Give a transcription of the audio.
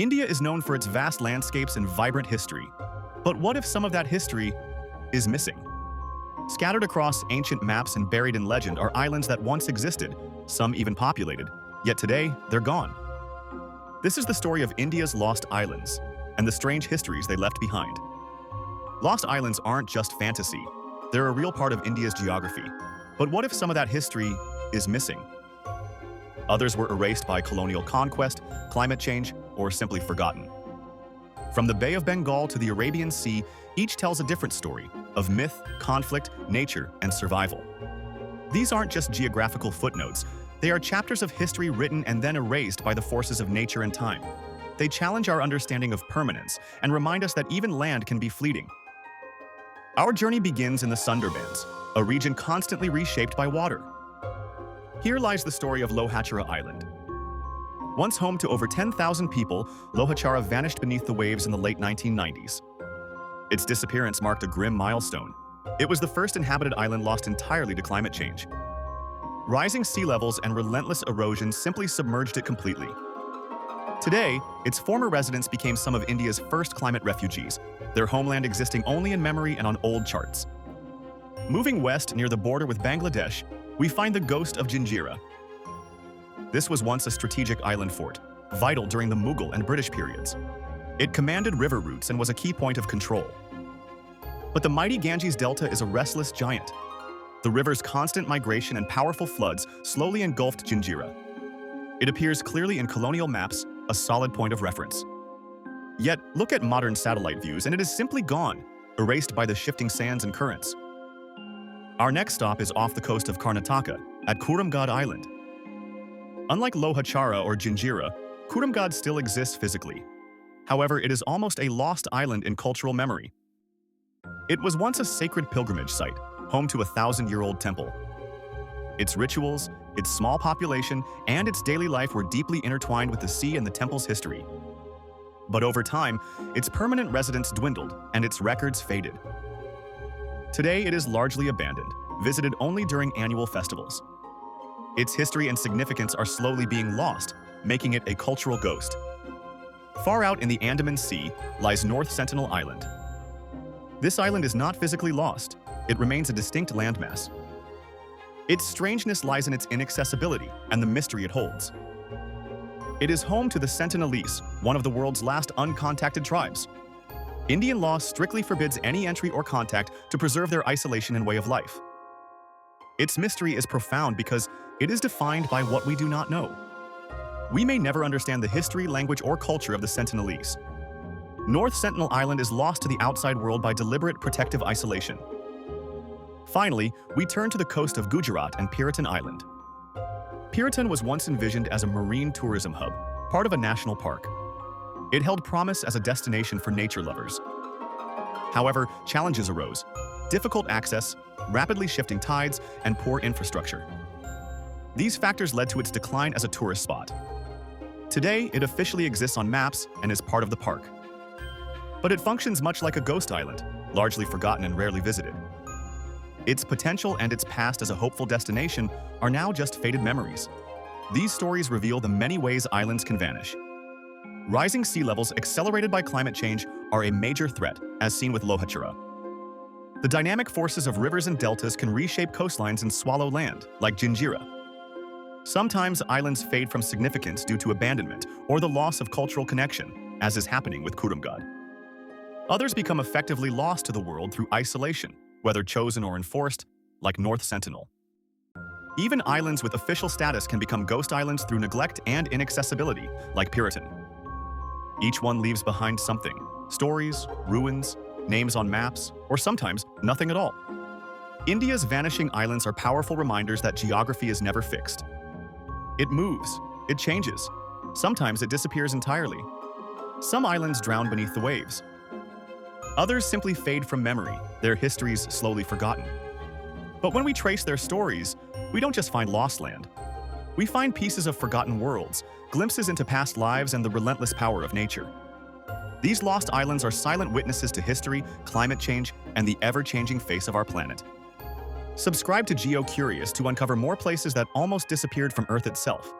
India is known for its vast landscapes and vibrant history. But what if some of that history is missing? Scattered across ancient maps and buried in legend are islands that once existed, some even populated, yet today they're gone. This is the story of India's lost islands and the strange histories they left behind. Lost islands aren't just fantasy. They're a real part of India's geography. But what if some of that history is missing? Others were erased by colonial conquest, climate change, or simply forgotten. From the Bay of Bengal to the Arabian Sea, each tells a different story of myth, conflict, nature, and survival. These aren't just geographical footnotes. They are chapters of history written and then erased by the forces of nature and time. They challenge our understanding of permanence and remind us that even land can be fleeting. Our journey begins in the Sundarbans, a region constantly reshaped by water. Here lies the story of Lohachara Island. Once home to over 10,000 people, Lohachara vanished beneath the waves in the late 1990s. Its disappearance marked a grim milestone. It was the first inhabited island lost entirely to climate change. Rising sea levels and relentless erosion simply submerged it completely. Today, its former residents became some of India's first climate refugees, their homeland existing only in memory and on old charts. Moving west near the border with Bangladesh, we find the ghost of Ginjira. This was once a strategic island fort, vital during the Mughal and British periods. It commanded river routes and was a key point of control. But the mighty Ganges Delta is a restless giant. The river's constant migration and powerful floods slowly engulfed Ginjira. It appears clearly in colonial maps, a solid point of reference. Yet, look at modern satellite views and it is simply gone, erased by the shifting sands and currents. Our next stop is off the coast of Karnataka, at Kurumgad Island. Unlike Lohachara or Ginjira, Kurumgad still exists physically. However, it is almost a lost island in cultural memory. It was once a sacred pilgrimage site, home to a 1,000-year-old temple. Its rituals, its small population, and its daily life were deeply intertwined with the sea and the temple's history. But over time, its permanent residents dwindled and its records faded. Today, it is largely abandoned, visited only during annual festivals. Its history and significance are slowly being lost, making it a cultural ghost. Far out in the Andaman Sea lies North Sentinel Island. This island is not physically lost. It remains a distinct landmass. Its strangeness lies in its inaccessibility and the mystery it holds. It is home to the Sentinelese, one of the world's last uncontacted tribes. Indian law strictly forbids any entry or contact to preserve their isolation and way of life. Its mystery is profound because it is defined by what we do not know. We may never understand the history, language, or culture of the Sentinelese. North Sentinel Island is lost to the outside world by deliberate protective isolation. Finally, we turn to the coast of Gujarat and Piriton Island. Piriton was once envisioned as a marine tourism hub, part of a national park. It held promise as a destination for nature lovers. However, challenges arose: difficult access, rapidly shifting tides, and poor infrastructure. These factors led to its decline as a tourist spot. Today, it officially exists on maps and is part of the park. But it functions much like a ghost island, largely forgotten and rarely visited. Its potential and its past as a hopeful destination are now just faded memories. These stories reveal the many ways islands can vanish. Rising sea levels accelerated by climate change are a major threat, as seen with Lohachara. The dynamic forces of rivers and deltas can reshape coastlines and swallow land, like Ginjira. Sometimes islands fade from significance due to abandonment or the loss of cultural connection, as is happening with Kurumgad. Others become effectively lost to the world through isolation, whether chosen or enforced, like North Sentinel. Even islands with official status can become ghost islands through neglect and inaccessibility, like Piriton. Each one leaves behind something: stories, ruins, names on maps, or sometimes nothing at all. India's vanishing islands are powerful reminders that geography is never fixed. It moves, it changes. Sometimes it disappears entirely. Some islands drown beneath the waves. Others simply fade from memory, their histories slowly forgotten. But when we trace their stories, we don't just find lost land. We find pieces of forgotten worlds, glimpses into past lives, and the relentless power of nature. These lost islands are silent witnesses to history, climate change, and the ever-changing face of our planet. Subscribe to GeoCurious to uncover more places that almost disappeared from Earth itself.